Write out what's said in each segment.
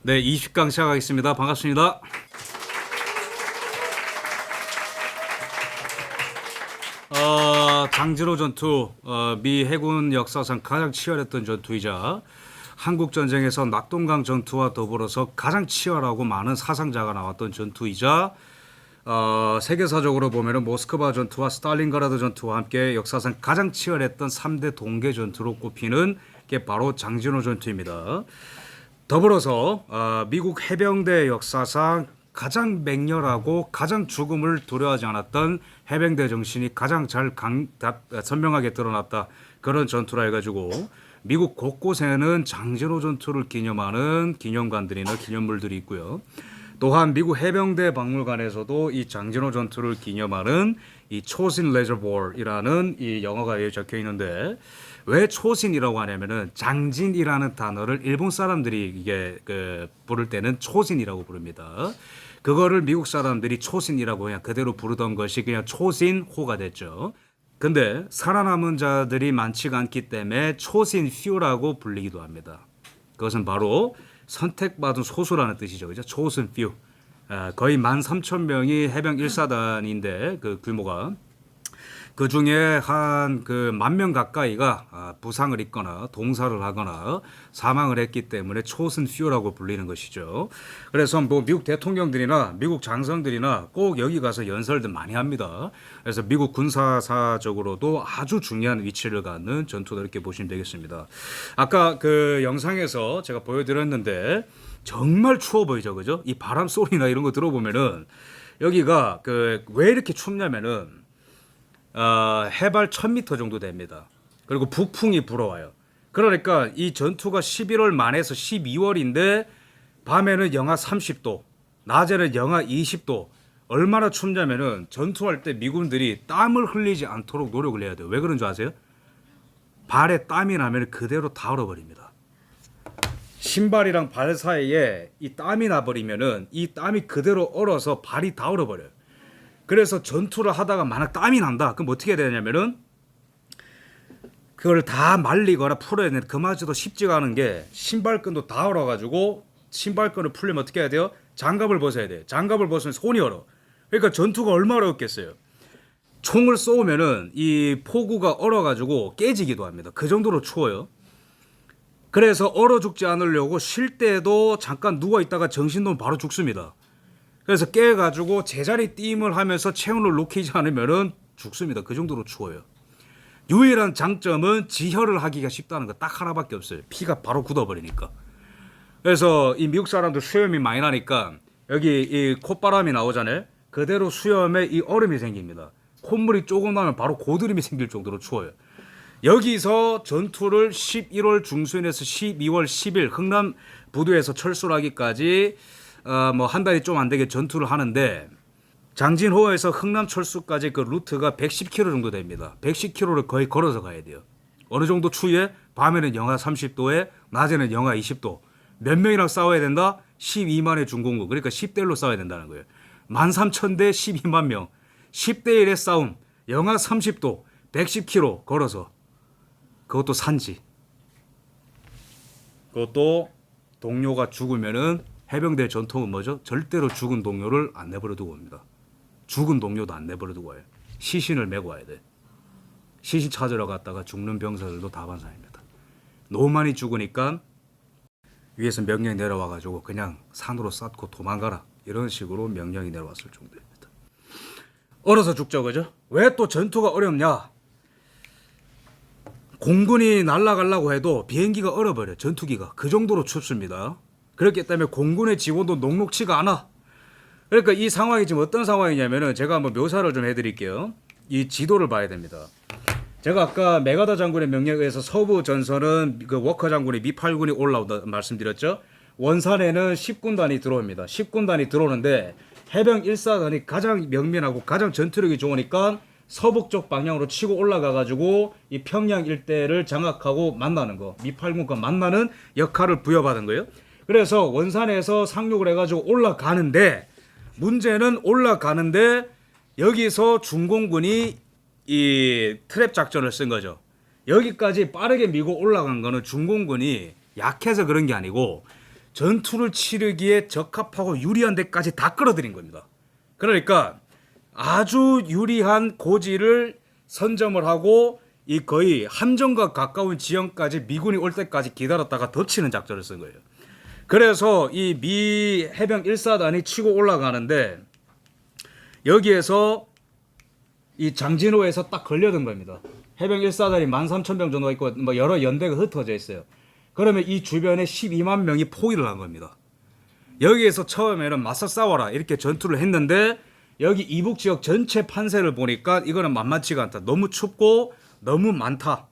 네, 20강 시작하겠습니다. 반갑습니다. 장진호 전투, 미 해군 역사상 가장 치열했던 전투이자 한국 전쟁에서 낙동강 전투와 더불어서 가장 치열하고 많은 사상자가 나왔던 전투이자 세계사적으로 보면은 모스크바 전투와 스탈린그라드 전투와 함께 역사상 가장 치열했던 3대 동계 전투로 꼽히는 게 바로 장진호 전투입니다. 더불어서 미국 해병대 역사상 가장 맹렬하고 가장 죽음을 두려워하지 않았던 해병대 정신이 가장 잘 선명하게 드러났다. 그런 전투라 해가지고 미국 곳곳에는 장진호 전투를 기념하는 기념관들이나 기념물들이 있고요. 또한 미국 해병대 박물관에서도 이 장진호 전투를 기념하는 이 초신 레저보어이라는 이 영어가 여기 적혀 있는데, 왜 초신이라고 하냐면은 장진이라는 단어를 일본 사람들이 이게 부를 때는 초신이라고 부릅니다. 그거를 미국 사람들이 초신이라고 그냥 그대로 부르던 것이 그냥 초신호가 됐죠. 근데 살아남은 자들이 많지가 않기 때문에 초신 퓨라고 불리기도 합니다. 그것은 바로 선택받은 소수라는 뜻이죠. 그죠? chosen few. 거의 13,000명이 해병 1사단인데 그 규모가 그 중에 한 그 10,000명 가까이가 부상을 입거나 동사를 하거나 사망을 했기 때문에 chosen few라고 불리는 것이죠. 그래서 뭐 미국 대통령들이나 미국 장성들이나 꼭 여기 가서 연설들 많이 합니다. 그래서 미국 군사사적으로도 아주 중요한 위치를 갖는 전투다 이렇게 보시면 되겠습니다. 아까 그 영상에서 제가 보여드렸는데 정말 추워 보이죠, 그죠? 이 바람 소리나 이런 거 들어보면은 여기가 그 왜 이렇게 춥냐면은 해발 1000m 정도 됩니다. 그리고 북풍이 불어와요. 그러니까 이 전투가 11월 말에서 12월인데 밤에는 영하 30도, 낮에는 영하 20도. 얼마나 춥냐면은 전투할 때 미군들이 땀을 흘리지 않도록 노력을 해야 돼요. 왜 그런 줄 아세요? 발에 땀이 나면 그대로 다 얼어버립니다. 신발이랑 발 사이에 이 땀이 나버리면은 이 땀이 그대로 얼어서 발이 다 얼어버려요. 그래서 전투를 하다가 만약 땀이 난다. 그럼 어떻게 해야 되냐면은 그걸 다 말리거나 풀어야 되는데 그마저도 쉽지가 않은 게 신발끈도 다 얼어가지고 신발끈을 풀려면 어떻게 해야 돼요? 장갑을 벗어야 돼요. 장갑을 벗으면 손이 얼어. 그러니까 전투가 얼마나 어렵겠어요. 총을 쏘면은 이 포구가 얼어가지고 깨지기도 합니다. 그 정도로 추워요. 그래서 얼어 죽지 않으려고 쉴 때도 잠깐 누워 있다가 정신 놓으면 바로 죽습니다. 그래서 깨가지고 제자리 띄임을 하면서 체온을 높이지 않으면은 죽습니다. 그 정도로 추워요. 유일한 장점은 지혈을 하기가 쉽다는 거 딱 하나밖에 없어요. 피가 바로 굳어버리니까. 그래서 이 미국 사람들 수염이 많이 나니까 여기 이 콧바람이 나오잖아요. 그대로 수염에 이 얼음이 생깁니다. 콧물이 조금 나면 바로 고드름이 생길 정도로 추워요. 여기서 전투를 11월 중순에서 12월 10일 흥남 부두에서 철수를 하기까지 뭐 한 달이 좀 안 되게 전투를 하는데, 장진호에서 흥남 철수까지 그 루트가 110km 정도 됩니다. 110km를 거의 걸어서 가야 돼요. 어느 정도 추위에 밤에는 영하 30도에 낮에는 영하 20도. 몇 명이랑 싸워야 된다? 12만의 중공군. 그러니까 10대1로 싸워야 된다는 거예요. 13,000대 12만 명. 10대 1의 싸움. 영하 30도. 110km 걸어서. 그것도 산지. 그것도 동료가 죽으면은 해병대 전통은 뭐죠? 절대로 죽은 동료를 안 내버려 두고 옵니다. 죽은 동료도 안 내버려 두고 와요. 시신을 메고 와야 돼. 시신 찾으러 갔다가 죽는 병사들도 다반사입니다. 너무 많이 죽으니까 위에서 명령이 내려와가지고 그냥 산으로 쌓고 도망가라. 이런 식으로 명령이 내려왔을 정도입니다. 얼어서 죽죠, 그죠? 왜 또 전투가 어렵냐? 공군이 날아가려고 해도 비행기가 얼어버려요. 전투기가. 그 정도로 춥습니다. 그렇기 때문에 공군의 지원도 녹록치가 않아. 그러니까 이 상황이 지금 어떤 상황이냐면은 제가 한번 묘사를 좀 해드릴게요. 이 지도를 봐야 됩니다. 제가 아까 메가더 장군의 명령에 의해서 서부 전선은 그 워커 장군의 미 8군이 올라온다 말씀드렸죠. 원산에는 10군단이 들어옵니다. 10군단이 들어오는데 해병 1사단이 가장 명민하고 가장 전투력이 좋으니까 서북쪽 방향으로 치고 올라가가지고 이 평양 일대를 장악하고 만나는 거, 미 8군과 만나는 역할을 부여받은 거예요. 그래서 원산에서 상륙을 해가지고 올라가는데, 문제는 올라가는데 여기서 중공군이 이 트랩 작전을 쓴 거죠. 여기까지 빠르게 밀고 올라간 거는 중공군이 약해서 그런 게 아니고 전투를 치르기에 적합하고 유리한 데까지 다 끌어들인 겁니다. 그러니까 아주 유리한 고지를 선점을 하고 이 거의 함정과 가까운 지형까지 미군이 올 때까지 기다렸다가 덮치는 작전을 쓴 거예요. 그래서 이 미 해병 1사단이 치고 올라가는데 여기에서 이 장진호에서 딱 걸려든 겁니다. 해병 1사단이 13,000명 정도가 있고 뭐 여러 연대가 흩어져 있어요. 그러면 이 주변에 12만 명이 포위를 한 겁니다. 여기에서 처음에는 맞서 싸워라 이렇게 전투를 했는데 여기 이북 지역 전체 판세를 보니까 이거는 만만치가 않다. 너무 춥고 너무 많다.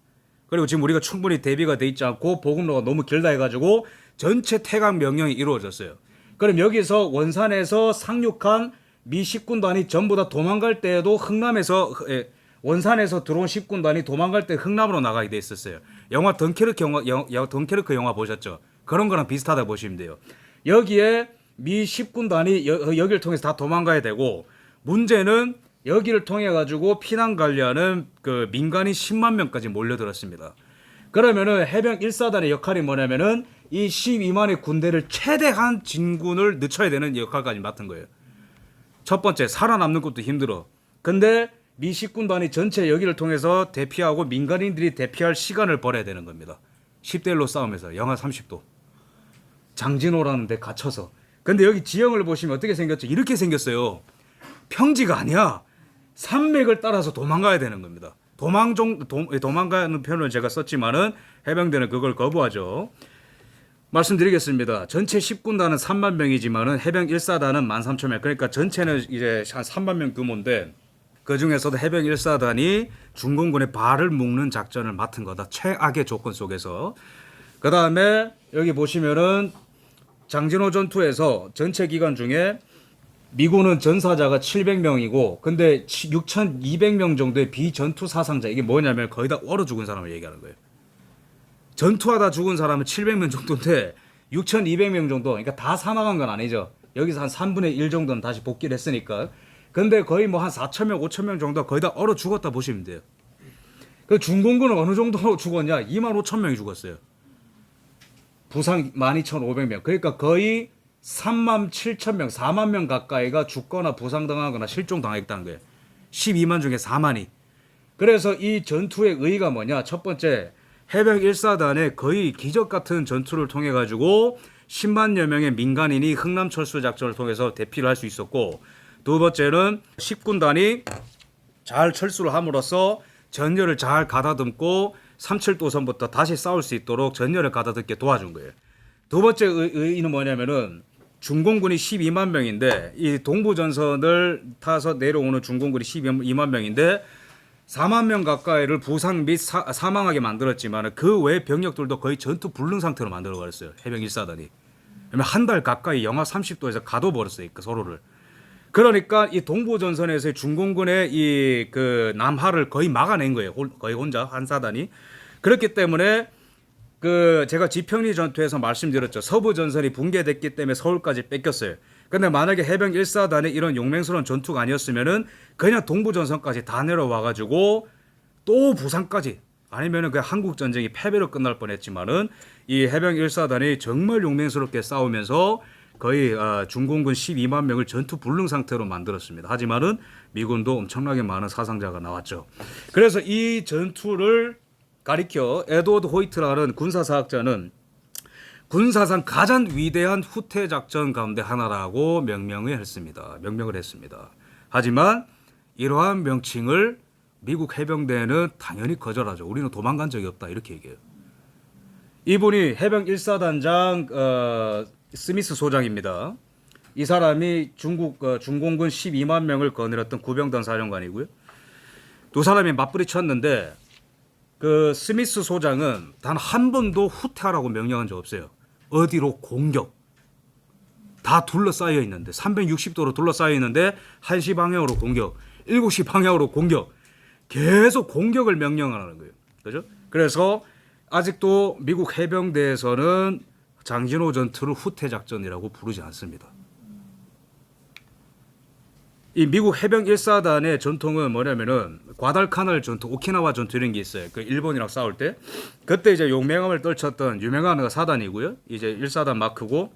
그리고 지금 우리가 충분히 대비가 돼 있지 않고 보급로가 너무 길다 해가지고 전체 퇴각 명령이 이루어졌어요. 그럼 여기서 원산에서 상륙한 미 식군단이 전부 다 도망갈 때에도 흥남에서 원산에서 들어온 식군단이 도망갈 때 흥남으로 나가게 돼 있었어요. 영화 덩케르크 영화 보셨죠? 그런 거랑 비슷하다 보시면 돼요. 여기에 미 식군단이 여기를 통해서 다 도망가야 되고 문제는 여기를 통해 가지고 피난 가려는 그 민간인 10만 명까지 몰려들었습니다. 그러면은 해병 1사단의 역할이 뭐냐면은 이 12만의 군대를 최대한 진군을 늦춰야 되는 역할까지 맡은 거예요. 첫 번째 살아남는 것도 힘들어. 근데 미 식군단이 전체 여기를 통해서 대피하고 민간인들이 대피할 시간을 벌어야 되는 겁니다. 10대 1로 싸우면서 영하 30도. 장진호라는 데 갇혀서. 근데 여기 지형을 보시면 어떻게 생겼죠? 이렇게 생겼어요. 평지가 아니야. 산맥을 따라서 도망가야 되는 겁니다. 도망가는 표현을 제가 썼지만은 해병대는 그걸 거부하죠. 말씀드리겠습니다. 전체 10군단은 3만 명이지만은 해병 1사단은 13,000명. 그러니까 전체는 이제 한 3만 명 규모인데 그 중에서도 해병 1사단이 중공군의 발을 묶는 작전을 맡은 거다. 최악의 조건 속에서. 그 다음에 여기 보시면은 장진호 전투에서 전체 기간 중에 미군은 전사자가 700명이고 근데 6,200명 정도의 비전투 사상자 이게 뭐냐면 거의 다 얼어 죽은 사람을 얘기하는 거예요. 전투하다 죽은 사람은 700명 정도인데 6,200명 정도 그러니까 다 사망한 건 아니죠. 여기서 한 3분의 1 정도는 다시 복귀를 했으니까 근데 거의 뭐 한 4,000명 5,000명 정도 거의 다 얼어 죽었다 보시면 돼요. 그 중공군은 어느 정도로 죽었냐 25,000명이 죽었어요. 부상 12,500명 그러니까 거의 37,000명, 4만 명 가까이가 죽거나 부상당하거나 실종당했다는 거예요. 12만 중에 4만이. 그래서 이 전투의 의의가 뭐냐? 첫 번째, 해병 1사단의 거의 기적 같은 전투를 통해 가지고 10만여 명의 민간인이 흥남 철수 작전을 통해서 대피를 할 수 있었고, 두 번째는 10군단이 잘 철수를 함으로써 전열을 잘 가다듬고 37도선부터 다시 싸울 수 있도록 전열을 가다듬게 도와준 거예요. 두 번째 의의는 뭐냐면은 중공군이 12만 명인데 이 동부전선을 타서 내려오는 중공군이 12만 명인데 4만 명 가까이를 부상 및 사망하게 만들었지만 그 외 병력들도 거의 전투 불능 상태로 만들어버렸어요. 해병 1사단이. 한 달 가까이 영하 30도에서 가둬버렸어요. 그 서로를. 그러니까 이 동부전선에서의 중공군의 이 그 남하를 거의 막아낸 거예요. 거의 혼자 한 사단이. 그렇기 때문에 그 제가 지평리 전투에서 말씀드렸죠. 서부 전선이 붕괴됐기 때문에 서울까지 뺏겼어요. 근데 만약에 해병 1사단의 이런 용맹스러운 전투가 아니었으면은 그냥 동부 전선까지 다 내려와 가지고 또 부산까지 아니면은 그 한국 전쟁이 패배로 끝날 뻔했지만은 이 해병 1사단이 정말 용맹스럽게 싸우면서 거의 중공군 12만 명을 전투 불능 상태로 만들었습니다. 하지만은 미군도 엄청나게 많은 사상자가 나왔죠. 그래서 이 전투를 가리켜 에드워드 호이트라는 군사사학자는 군사상 가장 위대한 후퇴 작전 가운데 하나라고 명명을 했습니다. 하지만 이러한 명칭을 미국 해병대는 당연히 거절하죠. 우리는 도망간 적이 없다 이렇게 얘기해요. 이분이 해병 1사단장 스미스 소장입니다. 이 사람이 중공군 12만 명을 거느렸던 구병단 사령관이고요. 두 사람이 맞부리 쳤는데 그 스미스 소장은 단 한 번도 후퇴하라고 명령한 적 없어요. 어디로 공격. 다 둘러싸여 있는데 360도로 둘러싸여 있는데 1시 방향으로 공격, 7시 방향으로 공격. 계속 공격을 명령하는 거예요. 그죠? 그래서 아직도 미국 해병대에서는 장진호 전투를 후퇴 작전이라고 부르지 않습니다. 이 미국 해병 1사단의 전통은 뭐냐면은 과달카날 전투, 오키나와 전투 이런 게 있어요. 그 일본이랑 싸울 때 그때 이제 용맹함을 떨쳤던 유명한 사단이고요. 이제 1사단 마크고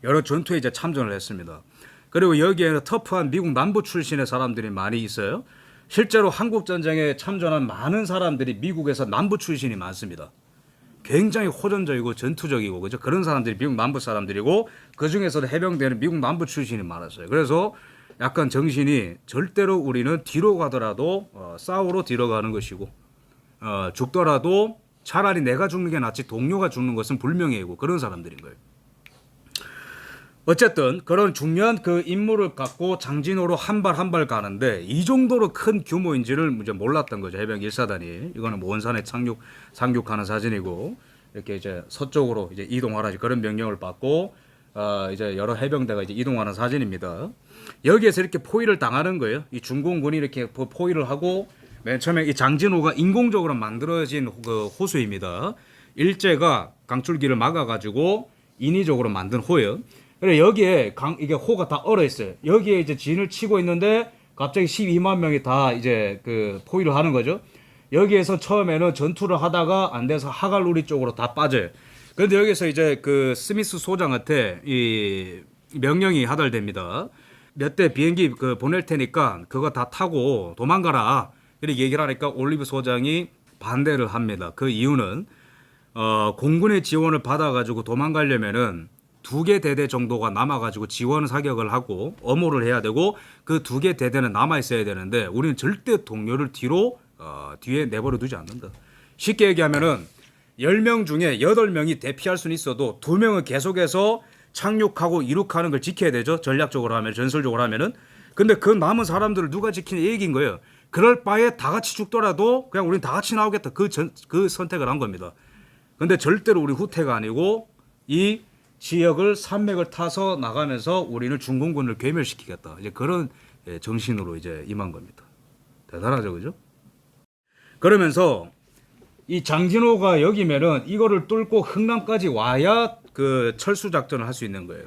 여러 전투에 이제 참전을 했습니다. 그리고 여기에는 터프한 미국 남부 출신의 사람들이 많이 있어요. 실제로 한국 전쟁에 참전한 많은 사람들이 미국에서 남부 출신이 많습니다. 굉장히 호전적이고 전투적이고 그죠? 그런 사람들이 미국 남부 사람들이고 그 중에서도 해병대는 미국 남부 출신이 많았어요. 그래서 약간 정신이 절대로 우리는 뒤로 가더라도 싸우러 뒤로 가는 것이고 죽더라도 차라리 내가 죽는 게 낫지 동료가 죽는 것은 불명예이고 그런 사람들인 거예요. 어쨌든 그런 중요한 그 임무를 갖고 장진호로 한 발 한 발 가는데 이 정도로 큰 규모인지를 이제 몰랐던 거죠. 해병 1사단이. 이거는 뭐 원산에 상륙하는 사진이고 이렇게 이제 서쪽으로 이제 이동하라 그런 명령을 받고 이제 여러 해병대가 이제 이동하는 사진입니다. 여기에서 이렇게 포위를 당하는 거예요. 이 중공군이 이렇게 포위를 하고 맨 처음에 이 장진호가 인공적으로 만들어진 그 호수입니다. 일제가 강줄기를 막아가지고 인위적으로 만든 호예요. 그래 여기에 이게 호가 다 얼어 있어요. 여기에 이제 진을 치고 있는데 갑자기 12만 명이 다 이제 그 포위를 하는 거죠. 여기에서 처음에는 전투를 하다가 안 돼서 하갈루리 쪽으로 다 빠져요. 그런데 여기서 이제 그 스미스 소장한테 이 명령이 하달됩니다. 몇 대 비행기 그 보낼 테니까 그거 다 타고 도망가라. 이렇게 얘기를 하니까 올리브 소장이 반대를 합니다. 그 이유는 공군의 지원을 받아가지고 도망가려면은 2개 대대 정도가 남아가지고 지원 사격을 하고 엄호를 해야 되고 그 2개 대대는 남아 있어야 되는데 우리는 절대 동료를 뒤에 내버려 두지 않는다. 쉽게 얘기하면은 10명 중에 8명이 대피할 수는 있어도 2명은 계속해서 착륙하고 이륙하는 걸 지켜야 되죠. 전략적으로 하면, 전술적으로 하면은. 근데 그 남은 사람들을 누가 지키는 얘기인 거예요. 그럴 바에 다 같이 죽더라도 그냥 우린 다 같이 나오겠다. 그 선택을 한 겁니다. 근데 절대로 우리 후퇴가 아니고 이 지역을 산맥을 타서 나가면서 우리는 중공군을 괴멸시키겠다. 이제 그런 정신으로 이제 임한 겁니다. 대단하죠, 그죠? 그러면서 이 장진호가 여기면은 이거를 뚫고 흥남까지 와야 그 철수 작전을 할 수 있는 거예요.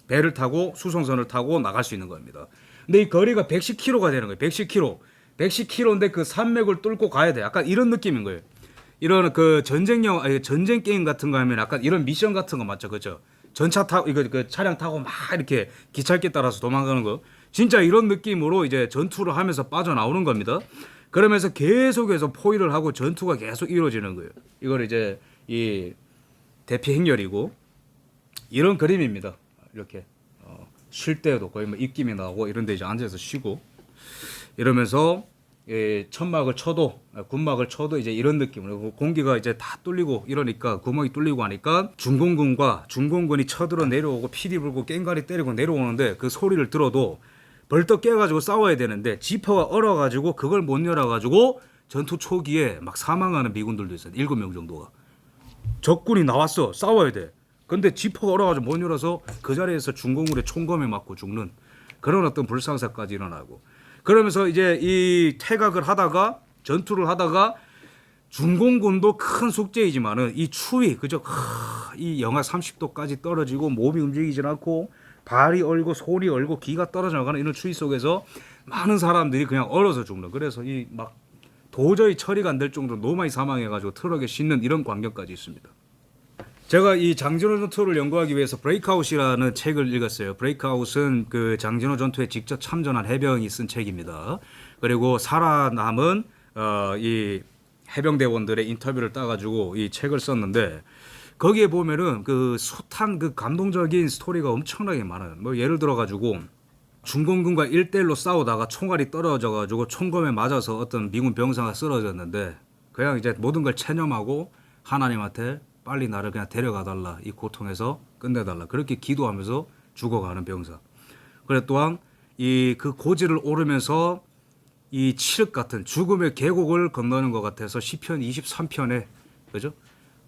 배를 타고 수송선을 타고 나갈 수 있는 겁니다. 근데 이 거리가 110km가 되는 거예요. 110km. 110km인데 그 산맥을 뚫고 가야 돼. 약간 이런 느낌인 거예요. 이런 그 전쟁 게임 같은 거 하면 약간 이런 미션 같은 거 맞죠, 그죠? 전차 타고 이거 그 차량 타고 막 이렇게 기찻길 따라서 도망가는 거. 진짜 이런 느낌으로 이제 전투를 하면서 빠져나오는 겁니다. 그러면서 계속해서 포위를 하고 전투가 계속 이루어지는 거예요. 이걸 이제 이 대피 행렬이고 이런 그림입니다. 이렇게 쉴 때도 거의 뭐 입김이 나오고 이런 데 이제 앉아서 쉬고 이러면서 천막을 쳐도 군막을 쳐도 이제 이런 느낌으로 공기가 이제 다 뚫리고 이러니까 구멍이 뚫리고 하니까 중공군이 쳐들어 내려오고 피리 불고 깽가리 때리고 내려오는데 그 소리를 들어도 벌떡 깨가지고 싸워야 되는데 지퍼가 얼어가지고 그걸 못 열어가지고 전투 초기에 막 사망하는 미군들도 있어요. 7명 정도가. 적군이 나왔어. 싸워야 돼. 근데 지퍼가 얼어가지고 못 열어서 그 자리에서 중공군의 총검에 맞고 죽는 그런 어떤 불상사까지 일어나고 그러면서 이제 이 퇴각을 하다가 전투를 하다가 중공군도 큰 숙제이지만은 이 추위 그죠? 이 영하 30도까지 떨어지고 몸이 움직이질 않고 발이 얼고 손이 얼고 기가 떨어져 나가는 이런 추위 속에서 많은 사람들이 그냥 얼어서 죽는 그래서 이 막 도저히 처리가 안 될 정도로 너무 많이 사망해가지고 트럭에 싣는 이런 광경까지 있습니다. 제가 이 장진호 전투를 연구하기 위해서 브레이크아웃이라는 책을 읽었어요. 브레이크아웃은 그 장진호 전투에 직접 참전한 해병이 쓴 책입니다. 그리고 살아남은 이 해병대원들의 인터뷰를 따가지고 이 책을 썼는데 거기에 보면은 그 숱한 그 감동적인 스토리가 엄청나게 많아요. 뭐 예를 들어 가지고 중공군과 1대1로 싸우다가 총알이 떨어져 가지고 총검에 맞아서 어떤 미군 병사가 쓰러졌는데 그냥 이제 모든 걸 체념하고 하나님한테 빨리 나를 그냥 데려가 달라. 이 고통에서 끝내달라. 그렇게 기도하면서 죽어가는 병사. 그래 또한 이 그 고지를 오르면서 이 칠흑 같은 죽음의 계곡을 건너는 것 같아서 시편 23편에 그죠?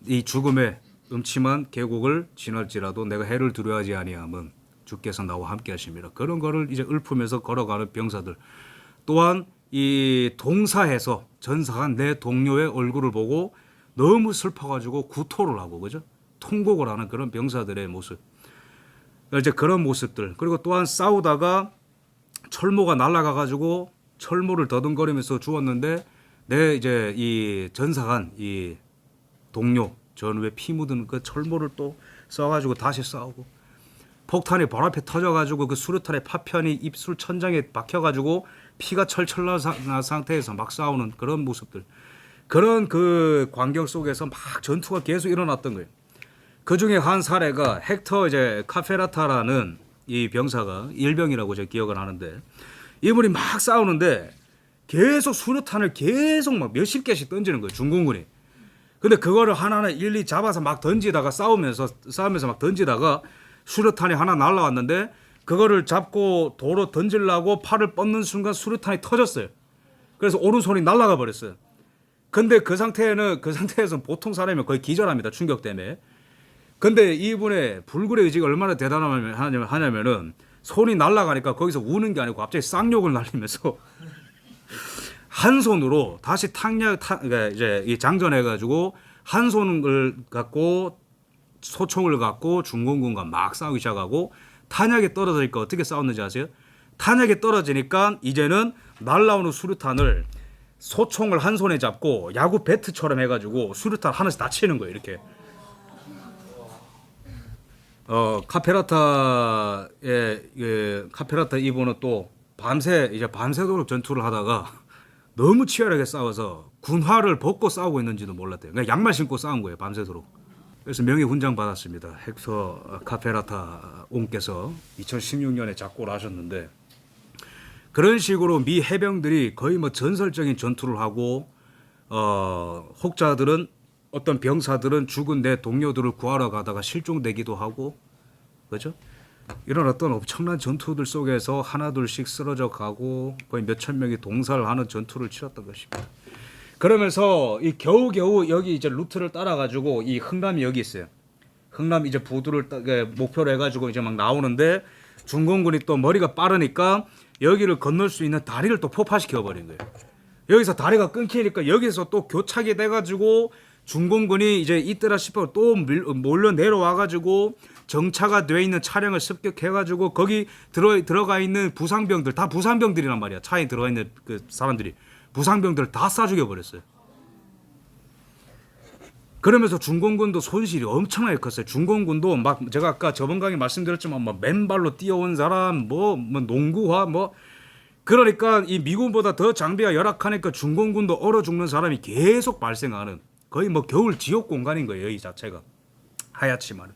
이 죽음의 음침한 계곡을 지날지라도 내가 해를 두려워하지 아니함은 주께서 나와 함께 하십니다. 그런 거를 이제 읊으면서 걸어가는 병사들. 또한 이 동사에서 전사한 내 동료의 얼굴을 보고 너무 슬퍼가지고 구토를 하고 그죠? 통곡을 하는 그런 병사들의 모습. 이제 그런 모습들. 그리고 또한 싸우다가 철모가 날아가 가지고 철모를 더듬거리면서 죽었는데 내 이제 이 전사관 이 동료 전후에 피 묻은 그 철모를 또 써가지고 다시 싸우고 폭탄이 바로 앞에 터져가지고 그 수류탄의 파편이 입술 천장에 박혀가지고 피가 철철 난 상태에서 막 싸우는 그런 모습들, 그런 그 광경 속에서 막 전투가 계속 일어났던 거예요. 그 중에 한 사례가 헥터 이제 카페라타라는 이 병사가 일병이라고 제가 기억을 하는데, 이분이 막 싸우는데 계속 수류탄을 계속 막 몇십 개씩 던지는 거예요, 중공군이. 근데 그거를 하나하나 일일이 잡아서 막 던지다가 싸우면서 막 던지다가 수류탄이 하나 날라왔는데 그거를 잡고 도로 던지려고 팔을 뻗는 순간 수류탄이 터졌어요. 그래서 오른손이 날아가 버렸어요. 근데 그 상태에서 보통 사람이면 거의 기절합니다, 충격 때문에. 근데 이분의 불굴의 의지가 얼마나 대단하냐면은 손이 날아가니까 거기서 우는 게 아니고 갑자기 쌍욕을 날리면서 한 손으로 다시 그러니까 이제 이 장전해가지고 한 손을 갖고 소총을 갖고 중공군과 막 싸우기 시작하고, 탄약이 떨어지니까 어떻게 싸웠는지 아세요? 탄약이 떨어지니까 이제는 날라오는 수류탄을 소총을 한 손에 잡고 야구 배트처럼 해가지고 수류탄 하나씩 다 치는 거예요, 이렇게. 카페라타 이분은 또 밤새도록 전투를 하다가 너무 치열하게 싸워서 군화를 벗고 싸우고 있는지도 몰랐대요. 그러니까 양말 신고 싸운 거예요, 밤새도록. 그래서 명예훈장 받았습니다. 헥터 카페라타 옹께서 2016년에 작고를 하셨는데, 그런 식으로 미 해병들이 거의 뭐 전설적인 전투를 하고, 혹자들은 어떤 병사들은 죽은 내 동료들을 구하러 가다가 실종되기도 하고, 그렇죠? 이런 어떤 엄청난 전투들 속에서 하나둘씩 쓰러져 가고 거의 몇천 명이 동사를 하는 전투를 치렀던 것입니다. 그러면서 이 겨우겨우 여기 이제 루트를 따라 가지고 이 흥남이 여기 있어요. 흥남 이제 부두를 목표로 해가지고 이제 막 나오는데 중공군이 또 머리가 빠르니까 여기를 건널 수 있는 다리를 또 폭파시켜 버린 거예요. 여기서 다리가 끊기니까 여기서 또 교착이 돼가지고 중공군이 이제 이때라 싶어 또 몰려 내려와가지고 정차가 돼 있는 차량을 습격해가지고 거기 들어가 있는 부상병들, 다 부상병들이란 말이야. 차에 들어가 있는 그 사람들이 부상병들을 다 쏴 죽여버렸어요. 그러면서 중공군도 손실이 엄청나게 컸어요. 중공군도 막 제가 아까 저번 강의 말씀드렸지만 뭐 맨발로 뛰어온 사람, 뭐 농구화 그러니까 이 미군보다 더 장비가 열악하니까 중공군도 얼어 죽는 사람이 계속 발생하는, 거의 뭐 겨울 지옥 공간인 거예요, 이 자체가. 하얗지만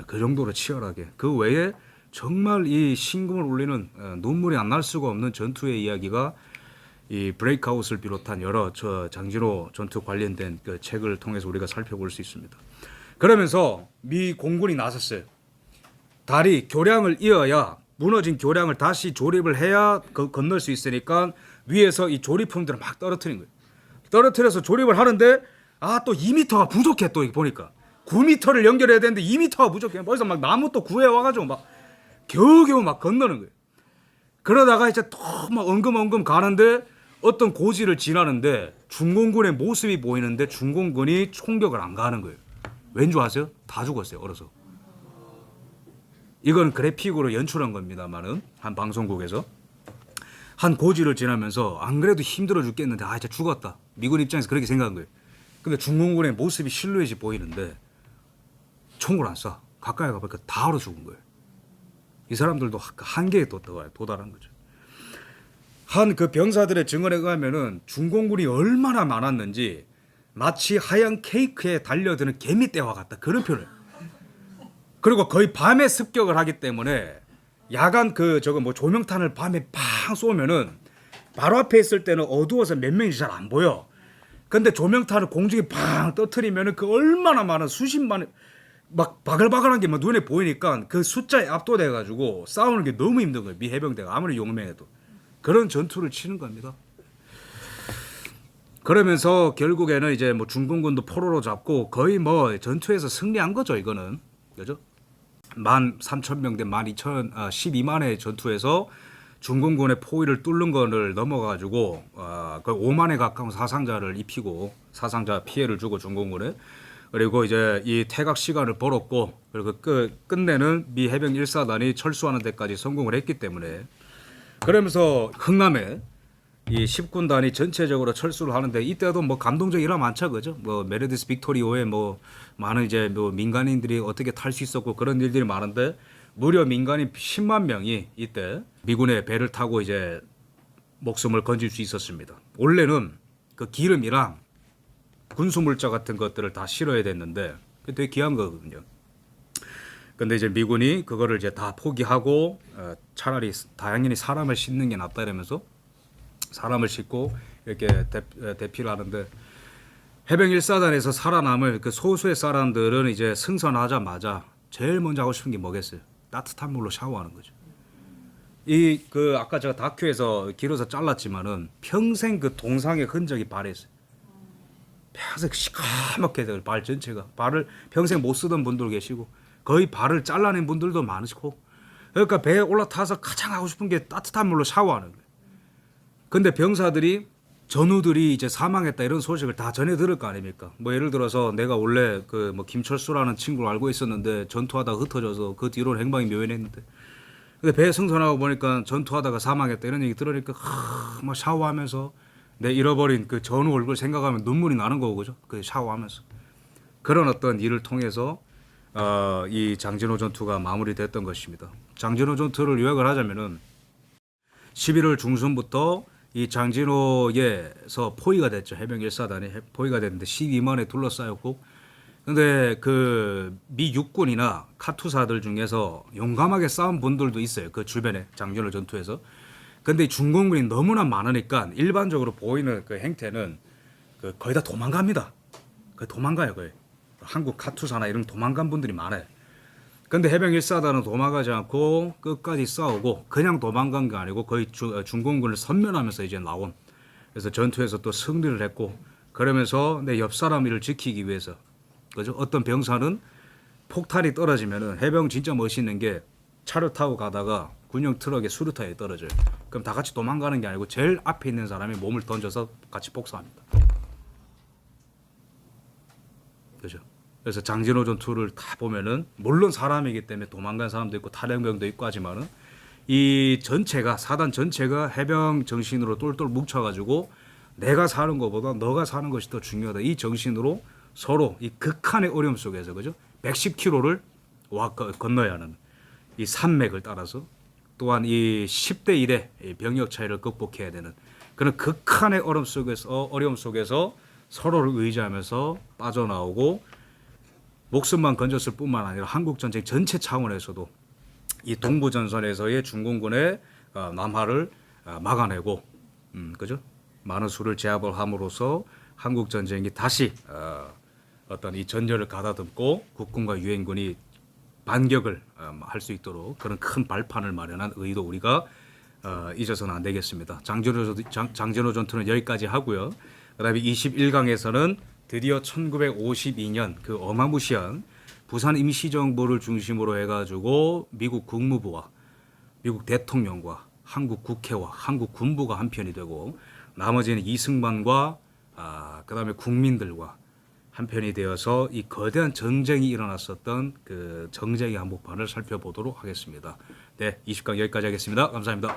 그 정도로 치열하게. 그 외에 정말 이 심금을 울리는 눈물이 안 날 수가 없는 전투의 이야기가 이 브레이크아웃을 비롯한 여러 장진호 전투 관련된 그 책을 통해서 우리가 살펴볼 수 있습니다. 그러면서 미 공군이 나섰어요. 다리 교량을 이어야, 무너진 교량을 다시 조립을 해야 건널 수 있으니까 위에서 이 조립품들을 막 떨어뜨린 거예요. 떨어뜨려서 조립을 하는데 또 2m가 부족해. 또 보니까 9m를 연결해야 되는데 2m가 부족해. 벌써 막 나무 또 구해 와가지고 막 겨우겨우 막 건너는 거예요. 그러다가 이제 또 막 엉금엉금 가는데 어떤 고지를 지나는데 중공군의 모습이 보이는데 중공군이 총격을 안 가는 거예요. 왠지 아세요? 다 죽었어요, 얼어서. 이건 그래픽으로 연출한 겁니다만은 한 방송국에서 한 고지를 지나면서 안 그래도 힘들어 죽겠는데 이제 죽었다. 미군 입장에서 그렇게 생각한 거예요. 근데 중공군의 모습이 실루엣이 보이는데 총을 안 쏴. 가까이 가보니까 다 얼어 죽은 거예요. 이 사람들도 한계에 도달한 거죠. 한 그 병사들의 증언에 의하면은 중공군이 얼마나 많았는지 마치 하얀 케이크에 달려드는 개미떼와 같다, 그런 표현을. 그리고 거의 밤에 습격을 하기 때문에 야간 조명탄을 밤에 팡 쏘면은 바로 앞에 있을 때는 어두워서 몇 명인지 잘 안 보여. 근데 조명탄을 공중에 팡 떠트리면은 그 얼마나 많은 수십만 막 바글바글한 게 막 눈에 보이니까 그 숫자에 압도돼가지고 싸우는 게 너무 힘든 거예요. 미 해병대가 아무리 용맹해도. 그런 전투를 치는 겁니다. 그러면서 결국에는 이제 뭐 중공군도 포로로 잡고 거의 뭐 전투에서 승리한 거죠, 이거는. 그죠? 13,000명대 12만의 전투에서 중공군의 포위를 뚫는 거를 넘어가지고 거의 5만에 가까운 사상자를 입히고 사상자 피해를 주고 중공군에, 그리고 이제 이 퇴각 시간을 벌었고, 그리고 끝내는 미 해병 1사단이 철수하는 데까지 성공을 했기 때문에 그러면서 흥남에 이 10군단이 전체적으로 철수를 하는데 이때도 뭐 감동적 일화 많죠, 그죠? 뭐 메르디스 빅토리오에 뭐 많은 이제 뭐 민간인들이 어떻게 탈 수 있었고 그런 일들이 많은데 무려 민간인 10만 명이 이때 미군의 배를 타고 이제 목숨을 건질 수 있었습니다. 원래는 그 기름이랑 군수 물자 같은 것들을 다 실어야 됐는데 그게 되게 귀한 거거든요. 근데 이제 미군이 그거를 이제 다 포기하고 차라리 당연히 사람을 싣는 게 낫다 이러면서 사람을 싣고 이렇게 대피를 하는데 해병 1사단에서 살아남을 그 소수의 사람들은 이제 승선하자마자 제일 먼저 하고 싶은 게 뭐겠어요? 따뜻한 물로 샤워하는 거죠. 이 그 아까 제가 다큐에서 길어서 잘랐지만은 평생 그 동상의 흔적이 발에 있어요. 평생 시커멓게 돼요. 발 전체가. 발을 평생 못 쓰던 분도 계시고 거의 발을 잘라낸 분들도 많으시고 그러니까 배에 올라타서 가장 하고 싶은 게 따뜻한 물로 샤워하는 거예요. 근데 병사들이 전우들이 이제 사망했다 이런 소식을 다 전해 들을 거 아닙니까? 뭐 예를 들어서 내가 원래 그 뭐 김철수라는 친구를 알고 있었는데 전투하다가 흩어져서 그 뒤로는 행방이 묘연했는데 근데 배에 승선하고 보니까 전투하다가 사망했다 이런 얘기 들으니까 막 샤워하면서 내 잃어버린 그 전우 얼굴 생각하면 눈물이 나는 거고 그죠? 그 샤워하면서 그런 어떤 일을 통해서 이 장진호 전투가 마무리됐던 것입니다. 장진호 전투를 요약을 하자면은 11월 중순부터 이 장진호에서 포위가 됐죠. 해병 1사단이 포위가 됐는데 12만에 둘러싸였고 근데 그 미 육군이나 카투사들 중에서 용감하게 싸운 분들도 있어요. 그 주변에 장진호 전투에서. 근데 중공군이 너무나 많으니까 일반적으로 보이는 그 행태는 그 거의 다 도망갑니다. 거의 도망가요, 거의. 한국 카투사나 이런 도망간 분들이 많아요. 근데 해병 1사단은 도망가지 않고 끝까지 싸우고 그냥 도망간 게 아니고 거의 중공군을 섬멸하면서 이제 나온. 그래서 전투에서 또 승리를 했고 그러면서 내 옆 사람을 지키기 위해서 그죠? 어떤 병사는 폭탄이 떨어지면은 해병 진짜 멋있는 게 차를 타고 가다가 군용 트럭에 수류탄이 떨어져요. 그럼 다 같이 도망가는 게 아니고 제일 앞에 있는 사람이 몸을 던져서 같이 복수합니다. 그죠? 그래서 장진호 전투를 다 보면은 물론 사람이기 때문에 도망간 사람도 있고 탈영병도 있고 하지만은 이 전체가 사단 전체가 해병 정신으로 똘똘 뭉쳐가지고 내가 사는 것보다 너가 사는 것이 더 중요하다 이 정신으로 서로 이 극한의 어려움 속에서 그죠 110km를 건너야 하는 이 산맥을 따라서 또한 이 10대 1의 병력 차이를 극복해야 되는 그런 극한의 어려움 속에서 서로를 의지하면서 빠져나오고 목숨만 건졌을 뿐만 아니라 한국 전쟁 전체 차원에서도 이 동부전선에서의 중공군의 남하를 막아내고 그죠? 많은 수를 제압을 함으로써 한국 전쟁이 다시 어떤 이 전열을 가다듬고 국군과 유엔군이 반격을 할 수 있도록 그런 큰 발판을 마련한 의도 우리가 잊어서는 안 되겠습니다. 장진호 전투는 여기까지 하고요. 그다음에 21강에서는 드디어 1952년 그 어마무시한 부산 임시정부를 중심으로 해가지고 미국 국무부와 미국 대통령과 한국 국회와 한국 군부가 한편이 되고 나머지는 이승만과 그다음에 국민들과 한편이 되어서 이 거대한 전쟁이 일어났었던 그 정쟁의 한복판을 살펴보도록 하겠습니다. 네, 20강 여기까지 하겠습니다. 감사합니다.